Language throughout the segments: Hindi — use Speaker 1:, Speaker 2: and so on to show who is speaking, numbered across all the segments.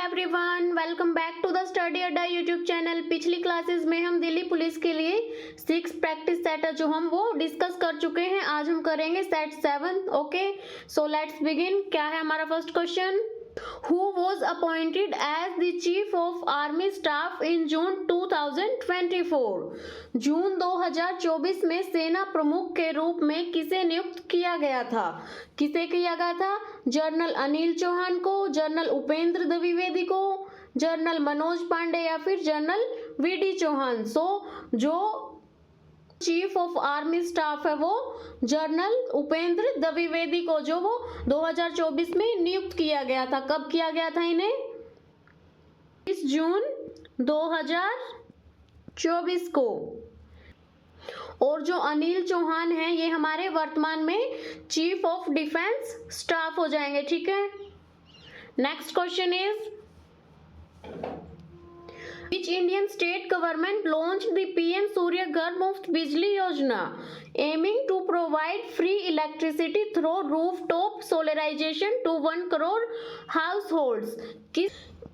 Speaker 1: Everyone, welcome back to the Study Adda YouTube channel. पिछली क्लासेस में हम दिल्ली पुलिस के लिए 6 प्रैक्टिस सेट जो हम वो डिस्कस कर चुके हैं। आज हम करेंगे set 7। Okay, so let's begin. क्या है हमारा first question? Who was appointed as the Chief of Army Staff in June 2024? जून 2024 में सेना प्रमुख के रूप में किसे नियुक्त किया गया था? किसे किया गया था? जनरल अनिल चौहान को, जनरल उपेंद्र द्विवेदी को, जनरल मनोज पांडे या फिर जनरल वीडी चौहान। जो चीफ ऑफ आर्मी स्टाफ है वो जनरल उपेंद्र द्विवेदी को जो वो 2024 में नियुक्त किया गया था। कब किया गया था इन्हें? 20 जून 2024 को। और जो अनिल चौहान है ये हमारे वर्तमान में चीफ ऑफ डिफेंस स्टाफ हो जाएंगे। ठीक है, next question is Which Indian state government launched the PM Surya Ghar Muft Bijli Yojana, aiming to provide free electricity through rooftop solarization to 1 crore households?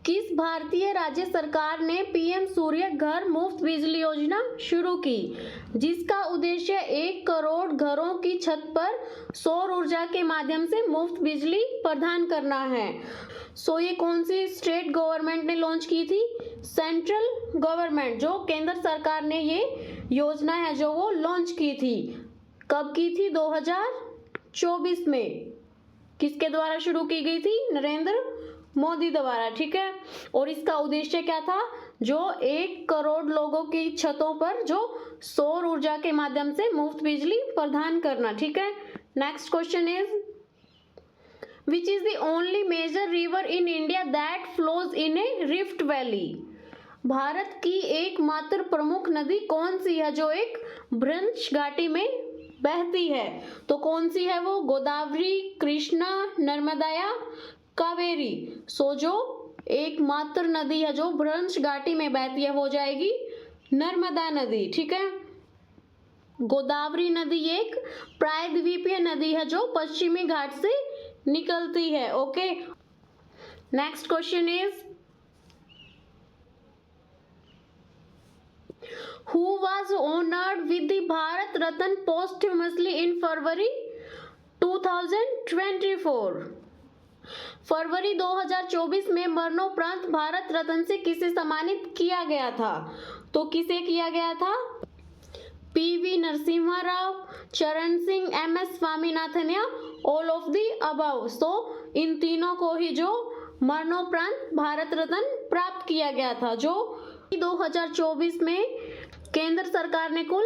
Speaker 1: किस भारतीय राज्य सरकार ने पीएम सूर्य घर मुफ्त बिजली योजना शुरू की, जिसका उद्देश्य 1 करोड़ घरों की छत पर सौर ऊर्जा के माध्यम से मुफ्त बिजली प्रदान करना है? ये कौन सी स्टेट गवर्नमेंट ने लॉन्च की थी? सेंट्रल गवर्नमेंट, जो केंद्र सरकार ने ये योजना है जो वो लॉन्च की थी। कब की थी? 2024 में। किसके द्वारा शुरू की गई थी? नरेंद्र मोदी द्वारा। ठीक है, और इसका उद्देश्य क्या था? जो 1 करोड़ लोगों की छतों पर जो सौर ऊर्जा के माध्यम से मुफ्त बिजली प्रदान करना। ठीक है, next question is Which is the only major river in India that flows in a rift valley? Bharat की एकमात्र प्रमुख नदी कौन सी है जो एक भ्रंश घाटी में बहती है? तो कौन सी है वो? गोदावरी, कृष्णा, नर्मदा या कावेरी? जो एकमात्र नदी है जो भ्रंश घाटी में बहती है वो जाएगी नर्मदा नदी। ठीक है, गोदावरी नदी एक प्रायद्वीपीय नदी है जो पश्चिमी घाट से निकलती है। Okay, next question is Who was honored with the Bharat Ratna posthumously in February 2024? फरवरी 2024 में मरणोपरांत भारत रत्न से किसे सम्मानित किया गया था? तो किसे किया गया था? पीवी नरसिम्हा राव, चरण सिंह, एमएस स्वामीनाथन या ऑल ऑफ दी अबव? इन तीनों को ही जो मरणोपरांत भारत रत्न प्राप्त किया गया था। जो 2024 में केंद्र सरकार ने कुल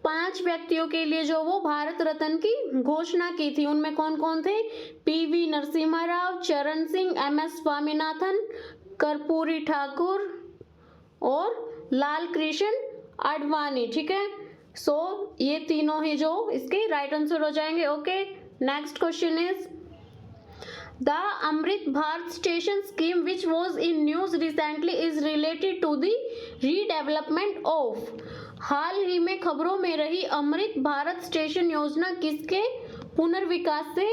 Speaker 1: 5 व्यक्तियों के लिए जो वो भारत रत्न की घोषणा की थी। उनमें कौन कौन थे? पीवी नरसिम्हा राव, चरण सिंह, एमएस स्वामीनाथन, कर्पूरी ठाकुर और लाल कृष्ण आडवाणी। ठीक है, ये तीनों ही जो इसके राइट आंसर हो जाएंगे। Okay, next question is the Amrit Bharat station scheme which was in news recently is related to the redevelopment of? हाल ही में खबरों में रही अमृत भारत स्टेशन योजना किसके पुनर्विकास से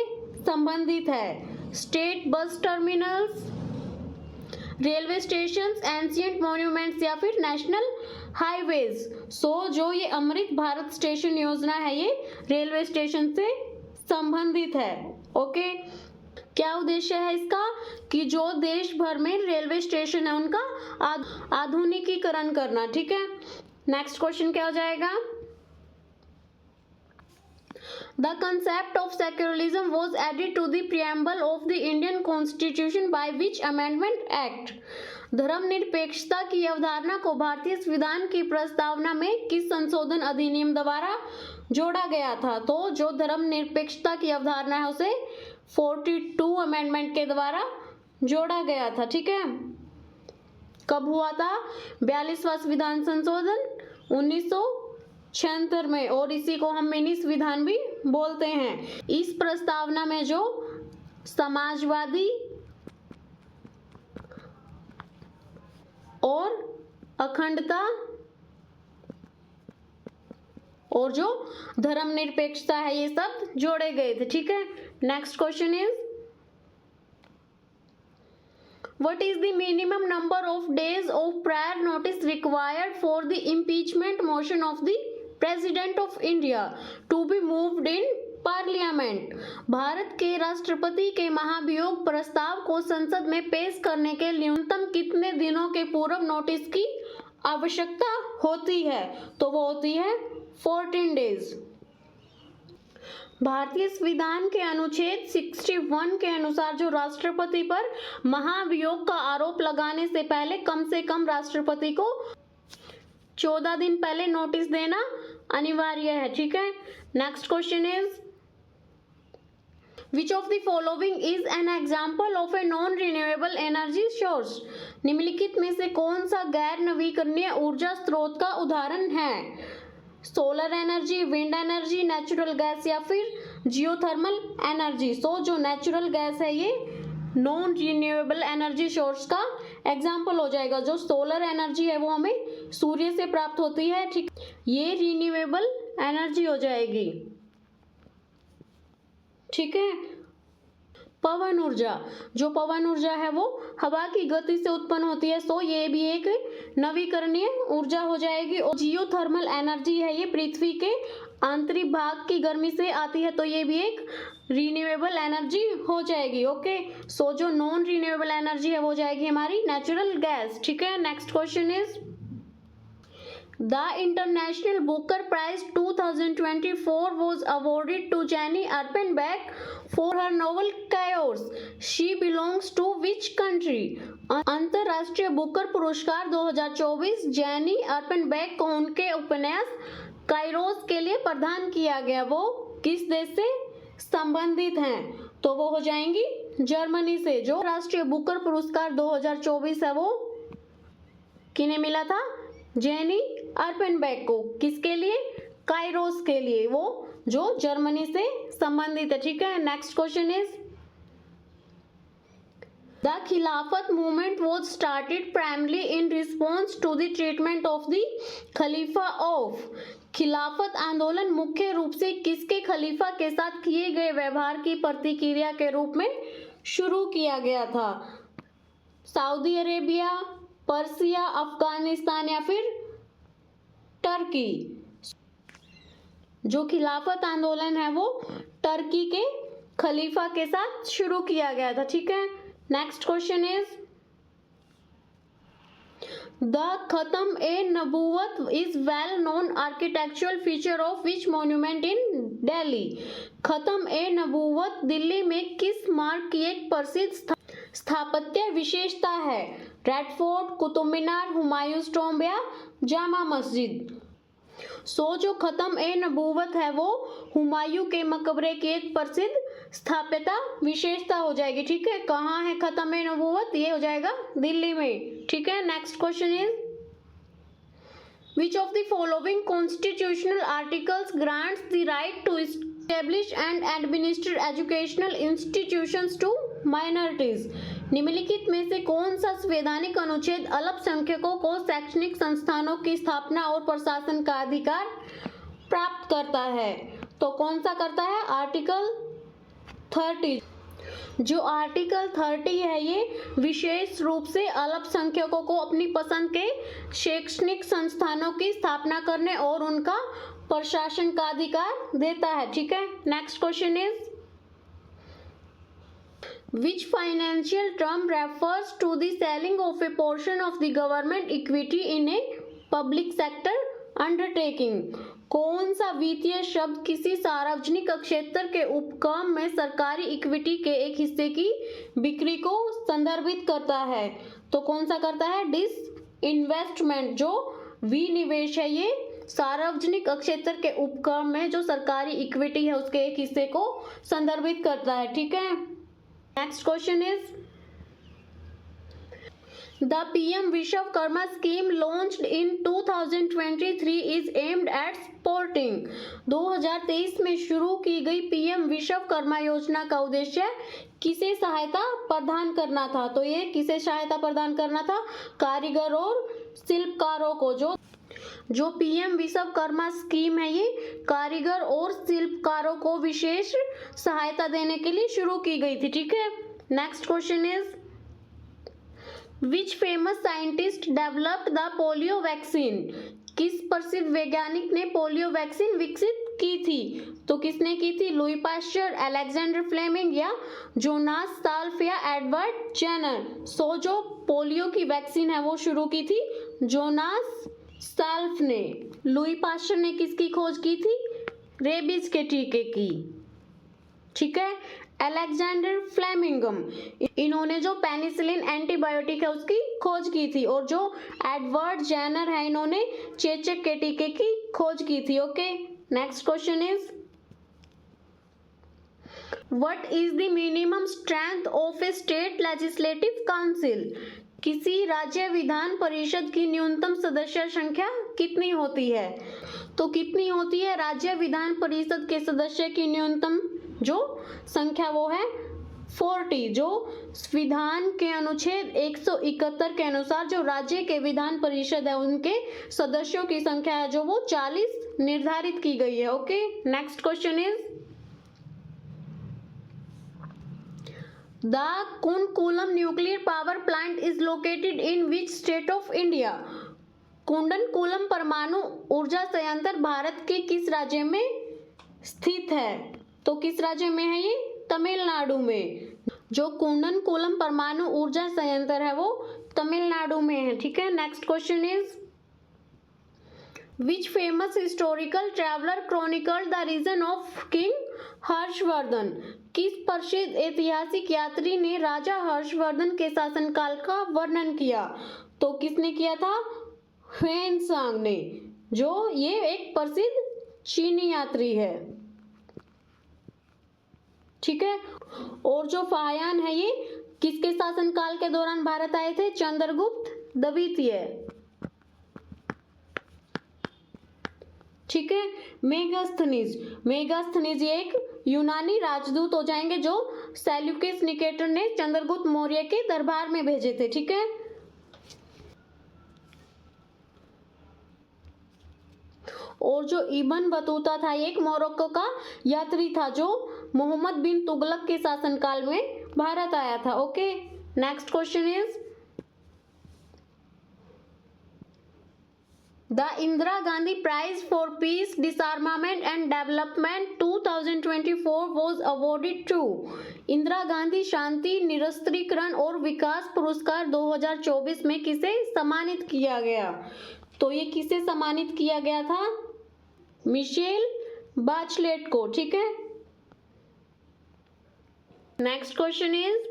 Speaker 1: संबंधित है? State bus terminals, railway station, ancient monuments या फिर नेशनल हाईवेज? जो ये अमृत भारत स्टेशन योजना है ये रेलवे स्टेशन से संबंधित है। ओके, क्या उद्देश्य है इसका? कि जो देश भर में रेलवे स्टेशन है उनका आधुनिकीकरण करना। ठीक है, नेक्स्ट क्वेश्चन क्या हो जाएगा? The concept of secularism was added to the preamble of the Indian Constitution by which amendment act? धर्मनिरपेक्षता की अवधारणा को भारतीय संविधान की प्रस्तावना में किस संशोधन अधिनियम द्वारा जोड़ा गया था? तो जो धर्मनिरपेक्षता की अवधारणा है उसे 42 अमेंडमेंट के द्वारा जोड़ा गया था। ठीक है, कब हुआ था? 42वां संविधान संशोधन 1976 में, और इसी को हम मिनी संविधान भी बोलते हैं। इस प्रस्तावना में जो समाजवादी और अखंडता और जो धर्मनिरपेक्षता है ये सब जोड़े गए थे। ठीक है, next question is What is the minimum number of days of prior notice required for the impeachment motion of the President of India to be moved in parliament? Bharat के राष्ट्रपति के महाभियोग प्रस्ताव को संसद में पेश करने के न्यूनतम कितने दिनों के पूर्व नोटिस की आवश्यकता होती है? तो वो होती है 14 डेज। भारतीय संविधान के अनुच्छेद 61 के अनुसार जो राष्ट्रपति पर महाभियोग का आरोप लगाने से पहले कम से कम राष्ट्रपति को 14 दिन पहले नोटिस देना अनिवार्य है। ठीक है, next question is which of the following is an example of a non renewable energy source? निम्नलिखित में से कौन सा गैर नवीकरणीय ऊर्जा स्रोत का उदाहरण है? Solar energy, wind energy, natural gas या फिर जियोथर्मल एनर्जी। सो जो नेचुरल गैस है ये नॉन रिन्यूएबल एनर्जी सोर्स का एग्जाम्पल हो जाएगा। जो सोलर एनर्जी है वो हमें सूर्य से प्राप्त होती है, ठीक, ये रिन्यूएबल एनर्जी हो जाएगी। ठीक है, पवन ऊर्जा, जो पवन ऊर्जा है वो हवा की गति से उत्पन्न होती है, सो ये भी एक नवीकरणीय ऊर्जा हो जाएगी। और जियोथर्मल एनर्जी है ये पृथ्वी के आंतरिक भाग की गर्मी से आती है, तो ये भी एक रिन्यूएबल एनर्जी हो जाएगी। ओके, सो जो नॉन रिन्यूएबल एनर्जी है वो हो जाएगी हमारी नेचुरल गैस। ठीक है, next question is The International Booker Prize 2024 was awarded to Jenny Erpenbeck for her novel Chaos. She belongs to which country? अंतरराष्ट्रीय बुकर पुरस्कार 2024 जेनी अर्पेनबेक को उनके उपन्यास काइरोस के लिए प्रदान किया गया। वो किस देश से संबंधित हैं? तो वो हो जाएंगी जर्मनी से। जो राष्ट्रीय बुकर पुरस्कार 2024 है वो किन्हें मिला था? जेनी अर्पेनबेक को। किसके लिए? काइरोस के लिए, वो जो जर्मनी से संबंधित है। ठीक है, next question is the Khilafat movement was started primarily in response to the treatment of the Khalifa of. Khilafat आंदोलन मुख्य रूप से किसके खलीफा के साथ किए गए व्यवहार की प्रतिक्रिया के रूप में शुरू किया गया था? सऊदी अरेबिया, पर्सिया, अफगानिस्तान या फिर टर्की। जो खिलाफत आंदोलन है वो टर्की के खलीफा के साथ शुरू किया गया था। ठीक है, next question is the Khatm e Nabuwwat is well known architectural feature of which monument in Delhi? Khatm e नबूवत दिल्ली में किस मार्ग की एक प्रसिद्ध स्थापत्य विशेषता है? Red fort, Qutub Minar, Humayun tomb या जामा मस्जिद। सो जो खत्म ए नबूवत है वो हुमायूं के मकबरे की एक प्रसिद्ध स्थापत्य विशेषता हो जाएगी। ठीक है, कहाँ है खत्म ए नबूवत? ये हो जाएगा दिल्ली में। ठीक है, next question is which of the following constitutional articles grants the right to establish and administer educational institutions to minorities? निम्नलिखित में से कौन सा संवैधानिक अनुच्छेद अल्पसंख्यकों को शैक्षणिक संस्थानों की स्थापना और प्रशासन का अधिकार प्राप्त करता है? तो कौन सा करता है? आर्टिकल 30। जो आर्टिकल 30 है ये विशेष रूप से अल्पसंख्यकों को अपनी पसंद के शैक्षणिक संस्थानों की स्थापना करने और उनका प्रशासन का अधिकार देता है। ठीक है, next question is which financial term refers to the selling of a portion of the government equity in a public sector undertaking? कौन सा वित्तीय शब्द किसी सार्वजनिक क्षेत्र के उपक्रम में सरकारी इक्विटी के एक हिस्से की बिक्री को संदर्भित करता है? तो कौन सा करता है? डिसइन्वेस्टमेंट। जो विनिवेश है ये सार्वजनिक क्षेत्र के उपक्रम में जो सरकारी इक्विटी है उसके एक हिस्से को संदर्भित करता है। ठीक है, next question is the PM Vishwakarma scheme launched in 2023 is aimed at supporting. 2023 में शुरू की गई पीएम विश्वकर्मा योजना का उद्देश्य किसे सहायता प्रदान करना था? तो ये किसे सहायता प्रदान करना था? कारीगर और शिल्पकारों को। जो पीएम विश्वकर्मा स्कीम है ये कारीगर और शिल्पकारों को विशेष सहायता देने के लिए शुरू की गई थी। ठीक है, next question is which famous scientist developed the polio vaccine? किस प्रसिद्ध वैज्ञानिक ने पोलियो वैक्सीन विकसित की थी? तो किसने की थी? लुई पाश्चर, अलेक्जेंडर फ्लेमिंग या जोनास साल्फ या एडवर्ड जेनर? सो जो पोलियो की वैक्सीन है वो शुरू की थी जोनास साल्फ ने। लुई पाश्चर ने किसकी खोज की थी? रेबीज के टीके की। ठीक है। अलेक्जेंडर फ्लेमिंगम, इन्होंने जो पेनिसिलिन एंटीबायोटिक है उसकी खोज की थी। और जो एडवर्ड जेनर है इन्होंने चेचक के टीके की खोज की थी। Okay, next question is what is the minimum strength of A state legislative council? किसी राज्य विधान परिषद की न्यूनतम सदस्य संख्या कितनी होती है? तो कितनी होती है राज्य विधान परिषद के सदस्य की न्यूनतम जो संख्या वो है 40। जो विधान के अनुच्छेद 171 के अनुसार जो राज्य के विधान परिषद है उनके सदस्यों की संख्या है जो वो 40 निर्धारित की गई है। Okay, next question is the Kudankulam nuclear power plant is located in which state of India? Kudankulam परमाणु ऊर्जा संयंत्र भारत के किस राज्य में स्थित है? तो किस राज्य में है ये? तमिलनाडु में। जो कुंडनकुलम परमाणु ऊर्जा संयंत्र है वो तमिलनाडु में है। ठीक है, next question is which famous historical traveller chronicled the region of king Harshavardhan? किस प्रसिद्ध ऐतिहासिक यात्री ने राजा हर्षवर्धन के शासनकाल का वर्णन किया? तो किसने किया था? ह्वेनसांग ने। जो ये एक प्रसिद्ध चीनी यात्री है। ठीक है। और जो फाहयान है ये किसके शासनकाल के दौरान भारत आए थे? चंद्रगुप्त द्वितीय। ठीक है। मेगास्थनीज, मेगास्थनीज ये एक यूनानी राजदूत हो जाएंगे जो सेल्यूकस निकेटर ने चंद्रगुप्त मौर्य के दरबार में भेजे थे। ठीक है। और जो इब्न बतूता था एक मोरक्को का यात्री था जो मोहम्मद बिन तुगलक के शासनकाल में भारत आया था। Okay, next question is the Indira Gandhi prize for peace disarmament and development 2024 was awarded to? Indira Gandhi शांति निरस्त्रीकरण और विकास पुरस्कार 2024 में किसे सम्मानित किया गया? तो ये किसे सम्मानित किया गया था? मिशेल बाचलेट को। ठीक है। Next question is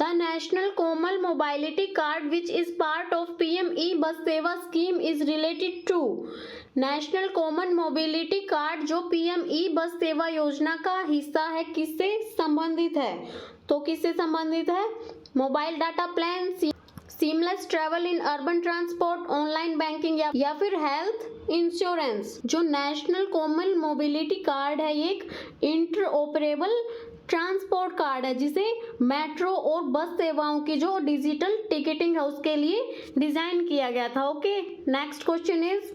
Speaker 1: the national common mobility card which is part of PM e bus Sewa scheme is related to? National common mobility card जो पीएम ई बस सेवा योजना का हिस्सा है किससे संबंधित है? तो किससे संबंधित है? Mobile data plan, seamless travel in urban transport, online banking या फिर हेल्थ इंश्योरेंस। जो नेशनल कॉमन मोबिलिटी कार्ड है ये एक इंटरऑपरेबल ट्रांसपोर्ट कार्ड है जिसे मेट्रो और बस सेवाओं की जो डिजिटल टिकटिंग है उसके लिए डिजाइन किया गया था। Okay, next question is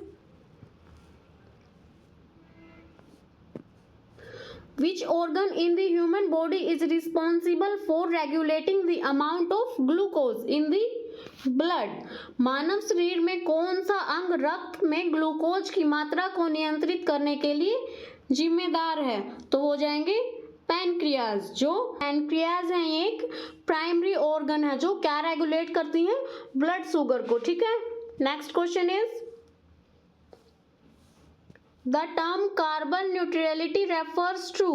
Speaker 1: which organ in the human body is responsible for regulating the amount of glucose in the blood? मानव शरीर में कौन सा अंग रक्त में ग्लूकोज की मात्रा को नियंत्रित करने के लिए जिम्मेदार है? तो हो जाएंगे पैनक्रियाज। जो पैनक्रियाज है ये एक प्राइमरी ऑर्गन है जो क्या रेगुलेट करती है? ब्लड शुगर को। ठीक है। Next question is the term carbon neutrality refers to?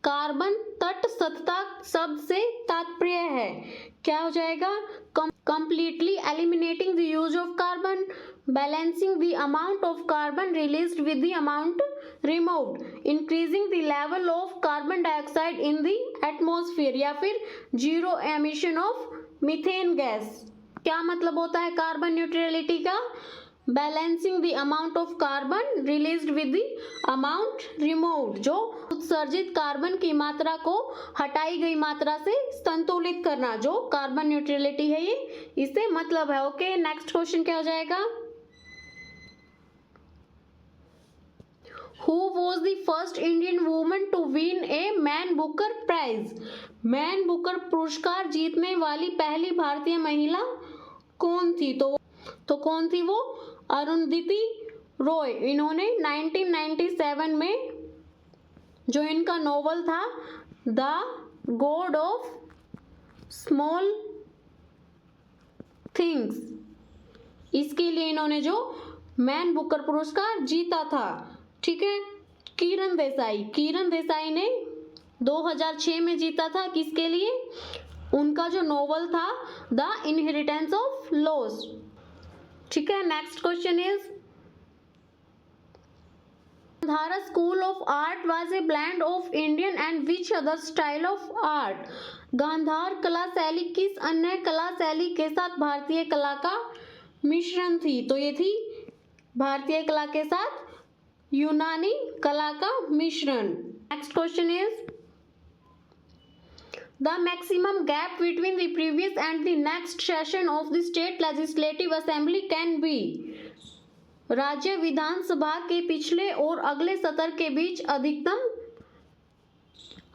Speaker 1: Carbon तटस्थता शब्द से तात्पर्य है क्या हो जाएगा? Completely eliminating the use of carbon, balancing the amount of carbon released with the amount removed, increasing the level of carbon dioxide in the atmosphere या फिर zero emission of methane gas. क्या मतलब होता है कार्बन न्यूट्रलिटी का? Balancing the amount of carbon released with the amount removed, जो उत्सर्जित कार्बन की मात्रा को हटाई गई मात्रा से संतुलित करना, जो कार्बन न्यूट्रलिटी है ये इससे मतलब है। ओके, नेक्स्ट क्वेश्चन क्या हो जाएगा? Who was the first Indian woman to win a Man Booker Prize? Man Booker पुरस्कार जीतने वाली पहली भारतीय महिला कौन थी? तो कौन थी वो? अरुंधति रॉय। इन्होंने 1997 में जो इनका नोवेल था the God of small things, इसके लिए इन्होंने जो मैन बुकर पुरस्कार जीता था। ठीक है। किरण देसाई ने 2006 में जीता था। किसके लिए? उनका जो नोवेल था द इनहेरिटेंस ऑफ लॉस। ठीक है। Next question is Gandhara school of art was a blend of Indian and which other style of art? Gandhara कला शैली किस अन्य कला शैली के साथ भारतीय कला का मिश्रण थी? तो ये थी भारतीय कला के साथ यूनानी कला का मिश्रण। Next question is the maximum gap between the previous and the next session of the state legislative assembly can be? राज्य विधानसभा के पिछले और अगले सत्र के बीच अधिकतम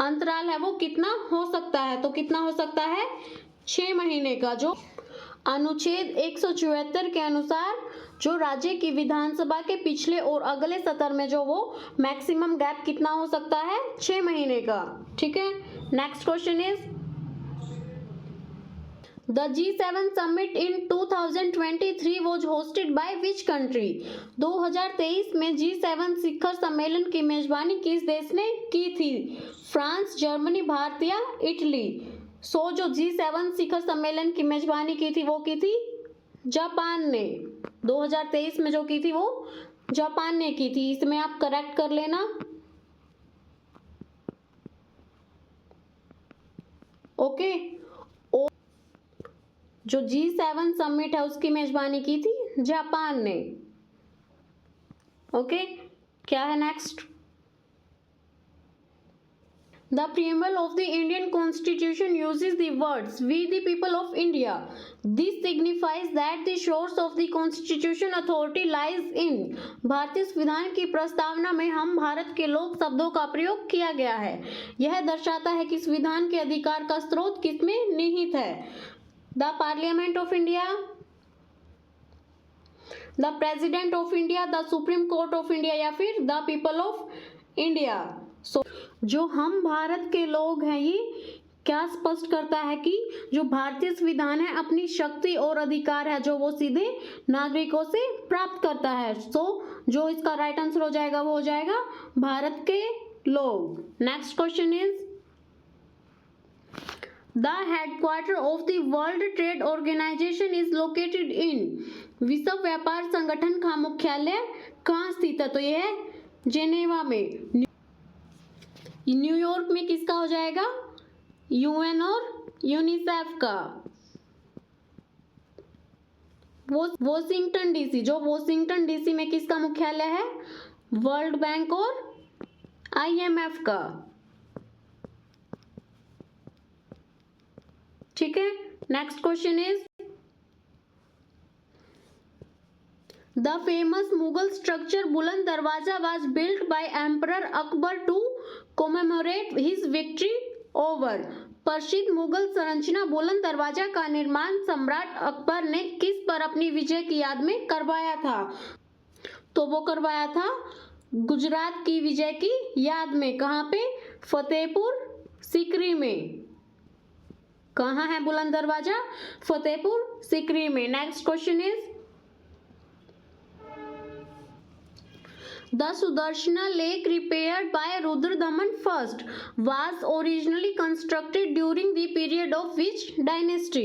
Speaker 1: अंतराल है वो कितना हो सकता है? तो कितना हो सकता है? 6 महीने का। जो अनुच्छेद 174 के अनुसार जो राज्य की विधानसभा के पिछले और अगले सत्र में जो वो मैक्सिमम गैप कितना हो सकता है? 6 महीने का। ठीक है। Next question is the G7 summit in 2023 was hosted by which country? 2023 में G7 शिखर सम्मेलन की मेजबानी किस देश ने की थी? फ्रांस, जर्मनी, भारत या इटली? जो G7 शिखर सम्मेलन की मेजबानी की थी वो की थी जापान ने। 2023 में जो की थी वो जापान ने की थी। इसमें आप करेक्ट कर लेना। ओके। और जो G7 समिट है उसकी मेजबानी की थी जापान ने। ओके। क्या है next? The preamble of the Indian Constitution uses the words "We the people of India." This signifies that the source of the Constitution authority lies in. भारतीय संविधान की प्रस्तावना में हम भारत के लोग शब्दों का प्रयोग किया गया है। यह दर्शाता है कि संविधान के अधिकार का स्रोत किसमें निहित है? The Parliament of India, the President of India, the Supreme Court of India या फिर the people of India. जो हम भारत के लोग हैं ये क्या स्पष्ट करता है कि जो भारतीय संविधान है अपनी शक्ति और अधिकार है जो वो सीधे नागरिकों से प्राप्त करता है। जो इसका राइट आंसर हो जाएगा वो हो जाएगा भारत के लोग। Next question is the headquarter of the World Trade Organization is located in. विश्व व्यापार संगठन का मुख्यालय कहाँ स्थित है? तो ये है जेनेवा में। न्यूयॉर्क में किसका हो जाएगा? यूएन और यूनिसेफ का। वॉशिंगटन डीसी, जो वॉशिंगटन डीसी में किसका मुख्यालय है? वर्ल्ड बैंक और आईएमएफ का। ठीक है। Next question is the famous Mughal structure बुलंद दरवाजा was built by Emperor Akbar to commemorate his victory over। प्रसिद्ध मुगल संरचना बुलंद दरवाजा का निर्माण सम्राट अकबर ने किस पर अपनी विजय की याद में करवाया था? तो वो करवाया था गुजरात की विजय की याद में। कहाँ पे? फतेहपुर सीकरी में। कहाँ है बुलंद दरवाजा? फतेहपुर सीकरी में। Next question is The Sudarshana Lake repaired by Rudradaman first was originally constructed during the period of which dynasty?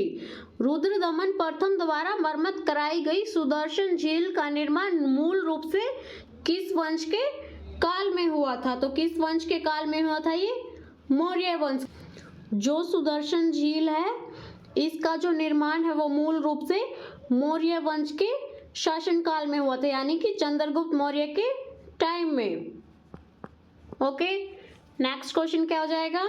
Speaker 1: Rudradaman प्रथम द्वारा मरम्मत कराई गई सुदर्शन झील का निर्माण मूल रूप से किस वंश के काल में हुआ था? तो किस वंश के काल में हुआ था ये? मौर्य वंश। जो सुदर्शन झील है इसका जो निर्माण है वो मूल रूप से मौर्य वंश के शासनकाल में हुआ था, यानी कि चंद्रगुप्त मौर्य के टाइम में। ओके। नेक्स्ट क्वेश्चन क्या हो जाएगा?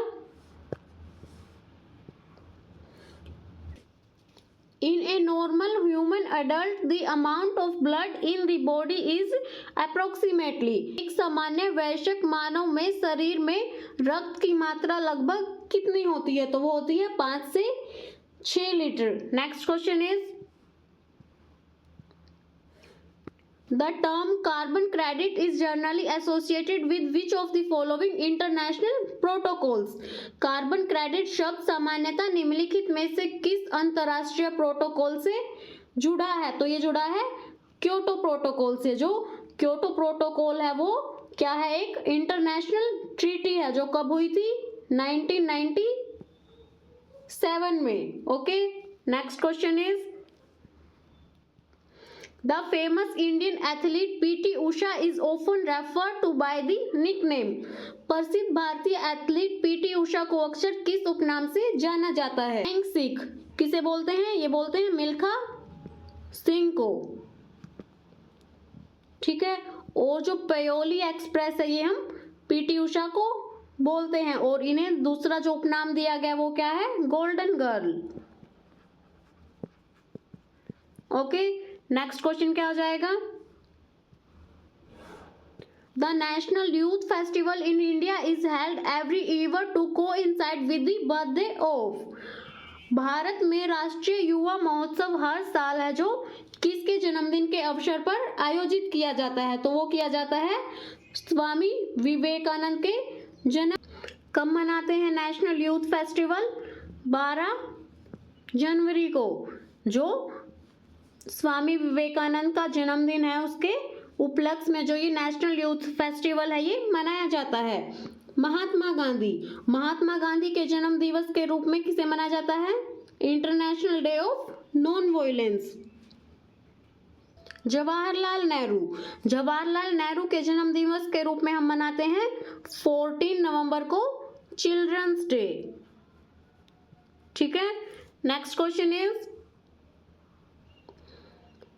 Speaker 1: In a normal human adult, the amount of blood in the body is approximately. एक सामान्य वयस्क मानव में शरीर में रक्त की मात्रा लगभग कितनी होती है? तो वो होती है 5 से 6 litre. Next question is The term carbon credit is generally associated with which of the following international protocols? Carbon credit शब्द सामान्यतः निम्नलिखित में से किस अंतरराष्ट्रीय प्रोटोकॉल से जुड़ा है? तो ये जुड़ा है क्योटो प्रोटोकॉल से. जो क्योटो प्रोटोकॉल है वो क्या है? एक इंटरनेशनल ट्रीटी है जो कब हुई थी? 1997 में. Okay, next question is The famous Indian athlete P.T. Usha is often referred to by the nickname. प्रसिद्ध भारतीय एथलीट पीटी उषा को अक्सर किस उपनाम से जाना जाता है? फ्लाइंग सिख. किसे बोलते हैं? ये बोलते हैं मिल्खा सिंह को. ठीक है. और जो पयोली एक्सप्रेस है ये हम पीटी उषा को बोलते हैं. और इन्हें दूसरा जो उपनाम दिया गया वो क्या है? Golden girl. Okay, next question क्या हो जाएगा? The National Youth Festival in India is held every year to coincide with the birthday of. Bharat में राष्ट्रीय युवा महोत्सव हर साल है जो किसके जन्मदिन के अवसर पर आयोजित किया जाता है? तो वो किया जाता है स्वामी विवेकानंद के जन्म. कब मनाते हैं नेशनल यूथ फेस्टिवल? 12 जनवरी को. जो स्वामी विवेकानंद का जन्मदिन है उसके उपलक्ष्य में जो ये नेशनल यूथ फेस्टिवल है ये मनाया जाता है. महात्मा गांधी के जन्म दिवस के रूप में किसे मनाया जाता है? International day of non violence. Jawaharlal Nehru के जन्म दिवस के रूप में हम मनाते हैं 14 नवंबर को चिल्ड्रंस डे. ठीक है. Next question is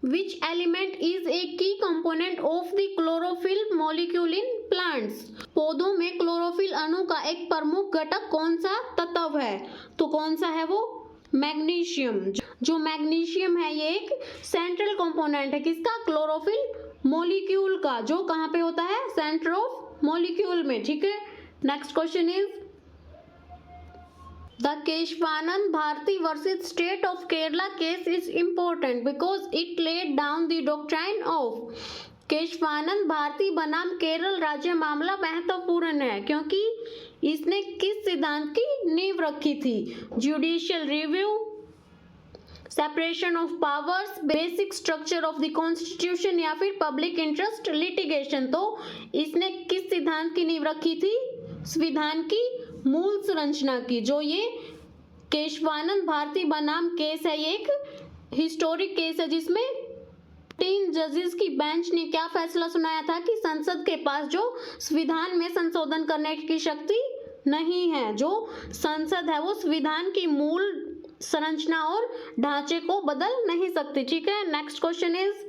Speaker 1: Which element is a key component of the chlorophyll molecule in plants? पौधों में क्लोरोफिल अणु का एक प्रमुख घटक कौन सा तत्व है? तो कौन सा है वो? मैग्नीशियम. जो मैग्नीशियम है ये एक सेंट्रल कंपोनेंट है किसका? क्लोरोफिल मॉलिक्यूल का. जो कहाँ पे होता है? सेंटर ऑफ मॉलिक्यूल में. ठीक है. Next question is The Keshwanand Bharati versus State of Kerala case is important because it laid down the doctrine of. Keshavananda Bharati बनाम केरल राज्य मामला महत्वपूर्ण है क्योंकि इसने किस सिद्धांत की नींव रखी थी? Judicial review, separation of powers, basic structure of the constitution या फिर पब्लिक इंटरेस्ट लिटिगेशन. तो इसने किस सिद्धांत की नींव रखी थी? संविधान की मूल संरचना की. जो ये केशवानंद भारती बनाम केस है ये एक हिस्टोरिक केस है जिसमें 3 जजेस की बेंच ने क्या फैसला सुनाया था कि संसद के पास जो संविधान में संशोधन करने की शक्ति नहीं है. जो संसद है वो संविधान की मूल संरचना और ढांचे को बदल नहीं सकती. ठीक है. Next question is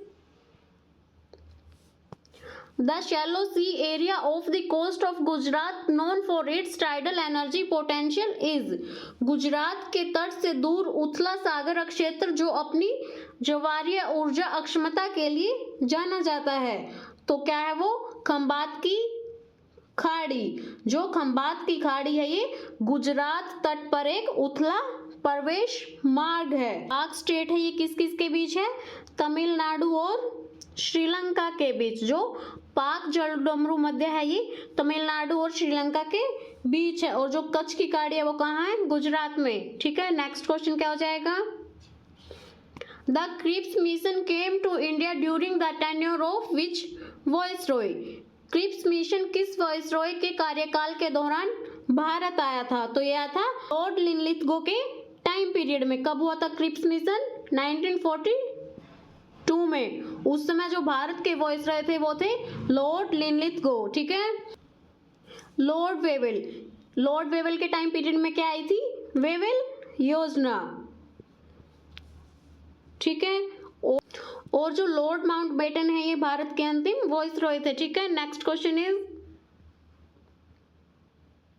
Speaker 1: The shallow sea area of the coast of Gujarat known for its tidal energy potential is. Gujarat के तट से दूर उथला सागर क्षेत्र जो अपनी ज्वारीय ऊर्जा अक्षमता के लिए जाना जाता है. तो क्या है वो? खंबात की खाड़ी. जो खंबात की खाड़ी है ये गुजरात तट पर एक उथला प्रवेश मार्ग है. पाक स्टेट है ये किस किस के बीच है? तमिलनाडु और श्रीलंका के बीच. जो पाक जलडमरू मध्य है ये तमिलनाडु और श्रीलंका के बीच है. और जो कच्छ की खाड़ी है वो कहाँ है? गुजरात में. ठीक है. नेक्स्ट क्वेश्चन क्या हो जाएगा? The Cripps Mission came to India during the tenure of which viceroy. Cripps Mission किस वॉइसरॉय के कार्यकाल के दौरान भारत आया था? तो यह था लॉर्ड लिनलिथगो के टाइम पीरियड में. कब हुआ था क्रिप्स मिशन? 1942 में. उस समय जो भारत के वॉइसरॉय थे वो थे लॉर्ड लिनलिथगो. ठीक है. लॉर्ड वेवेल के टाइम पीरियड में क्या आई थी? वेवेल योजना. ठीक है. और जो लॉर्ड माउंटबेटन है ये भारत के अंतिम वॉइसरॉय थे. ठीक है. Next question is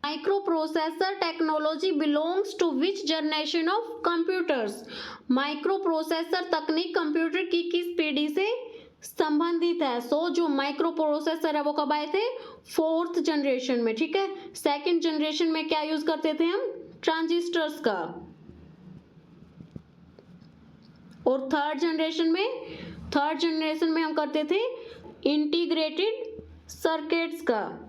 Speaker 1: microprocessor technology belongs to which generation of computers? Microprocessor तकनीक कंप्यूटर की किस पीढ़ी से संबंधित है? सो जो माइक्रोप्रोसेसर है वो कब आए थे? 4th जनरेशन में, ठीक है। 2nd जनरेशन में क्या यूज करते थे हम? ट्रांजिस्टर्स का। और थर्ड जनरेशन में हम करते थे इंटीग्रेटेड सर्किट्स का।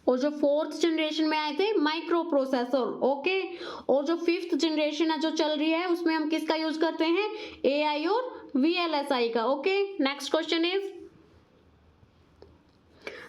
Speaker 1: और जो 4th जनरेशन में आए थे माइक्रो प्रोसेसर, ओके। और जो 5th जनरेशन है जो चल रही है उसमें हम किसका यूज करते हैं? AI और VLSI का, okay. Next question is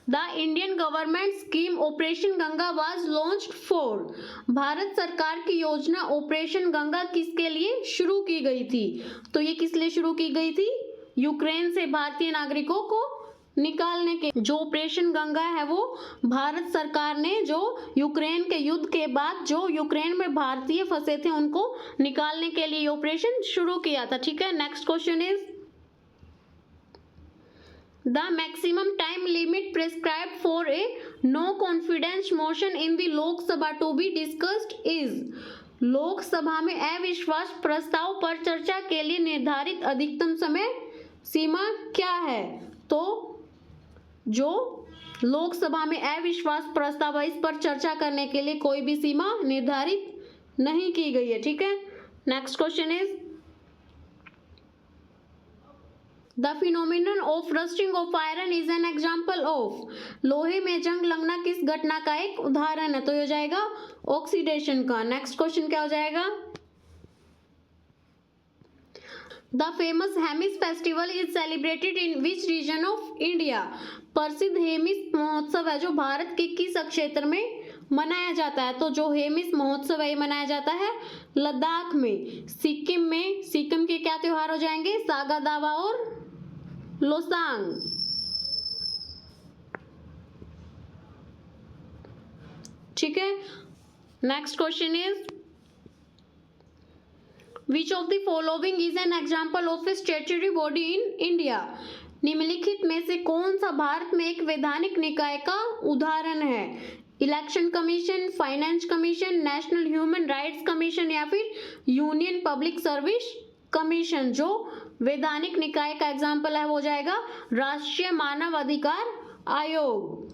Speaker 1: the Indian government scheme operation Ganga was launched for? Bharat सरकार की योजना ऑपरेशन गंगा किसके लिए शुरू की गई थी? तो ये किस लिए शुरू की गई थी? यूक्रेन से भारतीय नागरिकों को निकालने के। जो ऑपरेशन गंगा है वो भारत सरकार ने जो यूक्रेन के युद्ध के बाद जो यूक्रेन में भारतीय फंसे थे उनको निकालने के लिए ऑपरेशन शुरू किया था, ठीक है। Next question is the maximum time limit prescribed for a no confidence motion in the Lok Sabha to be discussed is? Lok Sabha में अविश्वास प्रस्ताव पर चर्चा के लिए निर्धारित अधिकतम समय सीमा क्या है? तो जो लोकसभा में अविश्वास प्रस्ताव है इस पर चर्चा करने के लिए कोई भी सीमा निर्धारित नहीं की गई है, ठीक है। Next question is the phenomenon of rusting of iron is an example of? लोहे में जंग लगना किस घटना का एक उदाहरण है? तो ये हो जाएगा ऑक्सीडेशन का। नेक्स्ट क्वेश्चन क्या हो जाएगा? The famous Hemis festival is celebrated in which region of India? प्रसिद्ध हेमिस महोत्सव है जो भारत के किस क्षेत्र में मनाया जाता है? तो जो हेमिस महोत्सव है मनाया जाता है लद्दाख में। सिक्किम में, सिक्किम के क्या त्योहार हो जाएंगे? सागा दावा और लोसांग, ठीक है। Next question is Which of the following is an example of a statutory body in India? निम्नलिखित में से कौन सा भारत में एक वैधानिक निकाय का उदाहरण है? Election commission, finance commission, national human rights commission या फिर यूनियन पब्लिक सर्विस कमीशन? जो वैधानिक निकाय का एग्जाम्पल है वो हो जाएगा राष्ट्रीय मानव अधिकार आयोग।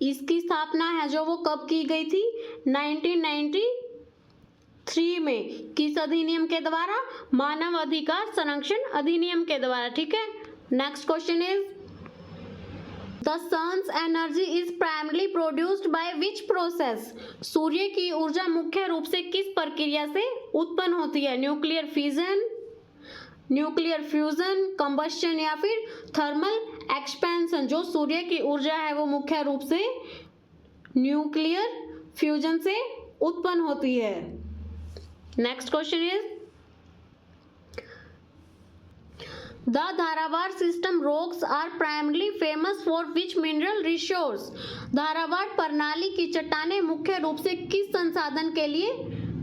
Speaker 1: इसकी स्थापना है जो वो कब की गई थी? 1993 में। किस अधिनियम के द्वारा? मानव अधिकार संरक्षण अधिनियम के द्वारा, ठीक है। Next question is the sun's energy is primarily produced by which process? सूर्य की ऊर्जा मुख्य रूप से किस प्रक्रिया से उत्पन्न होती है? न्यूक्लियर फ्यूजन, कंबस्शन या फिर थर्मल एक्सपेंशन? जो सूर्य की ऊर्जा है वो मुख्य रूप से न्यूक्लियर फ्यूजन से उत्पन्न होती है। Next question is the Dharwar system rocks are primarily famous for which mineral resource? Dharwar प्रणाली की चट्टानें मुख्य रूप से किस संसाधन के लिए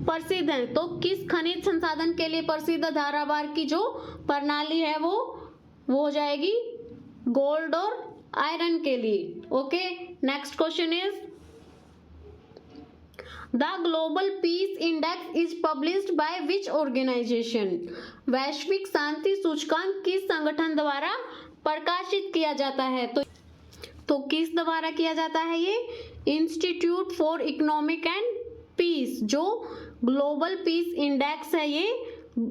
Speaker 1: प्रसिद्ध हैं? तो किस खनिज संसाधन के लिए प्रसिद्ध धारावाड़ की जो प्रणाली है वो हो जाएगी गोल्ड और आयरन के लिए, okay. Next question is the Global Peace Index is published by which organization? वैश्विक शांति सूचकांक किस संगठन द्वारा प्रकाशित किया जाता है? तो किस द्वारा किया जाता है ये? Institute for Economic and Peace. जो ग्लोबल पीस इंडेक्स है ये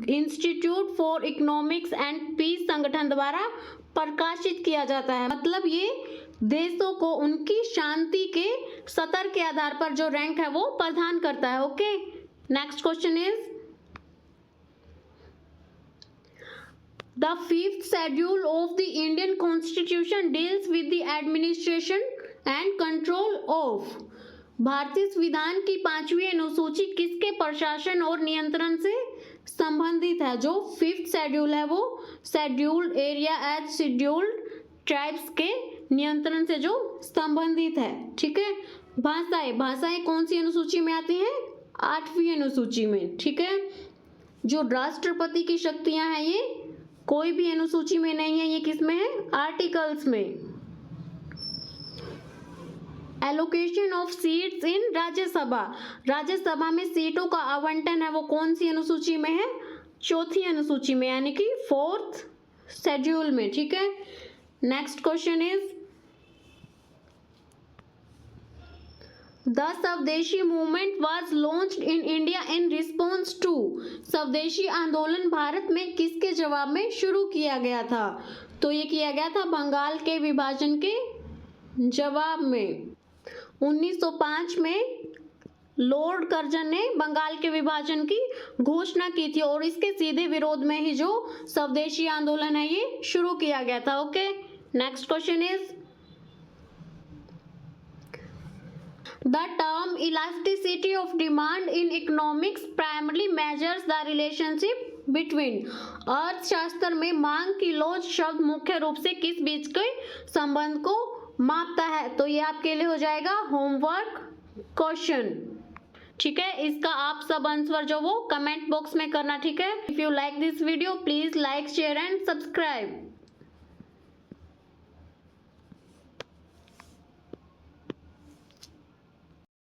Speaker 1: Institute for Economics and Peace संगठन द्वारा प्रकाशित किया जाता है। मतलब ये देशों को उनकी शांति के स्तर के आधार पर जो रैंक है वो प्रदान करता है, okay. Next question is the 5th schedule of the Indian constitution deals with the administration and control of? भारतीय संविधान की 5वीं अनुसूची किसके प्रशासन और नियंत्रण से संबंधित है? जो 5th शेड्यूल है वो scheduled area as scheduled tribes के नियंत्रण से जो संबंधित है, ठीक है। भाषाएं कौन सी अनुसूची में आती हैं? 8वीं अनुसूची में, ठीक है। जो राष्ट्रपति की शक्तियां हैं ये कोई भी अनुसूची में नहीं है, ये किस में है? आर्टिकल्स में। Allocation of seats in Rajya Sabha, Rajya Sabha में सीटों का आवंटन है वो कौन सी अनुसूची में है? चौथी अनुसूची में, यानी कि 4th शेड्यूल में। ठीक है, next question is the Swadeshi movement was launched in India in response to, Swadeshi आंदोलन भारत में किसके जवाब में शुरू किया गया था? तो ये किया गया था बंगाल के विभाजन के जवाब में। 1905 में लॉर्ड कर्जन ने बंगाल के विभाजन की घोषणा की थी और इसके सीधे विरोध में ही जो स्वदेशी आंदोलन है ये शुरू किया गया था। Okay, next question is the term elasticity of demand in economics primarily measures the relationship between, अर्थशास्त्र में मांग की लोच शब्द मुख्य रूप से किस बीच के संबंध को मापता है? तो ये आपके लिए हो जाएगा होमवर्क क्वेश्चन। ठीक है, इसका आप सब आंसर जो वो कमेंट बॉक्स में करना। ठीक है, if you like this video please like share and subscribe.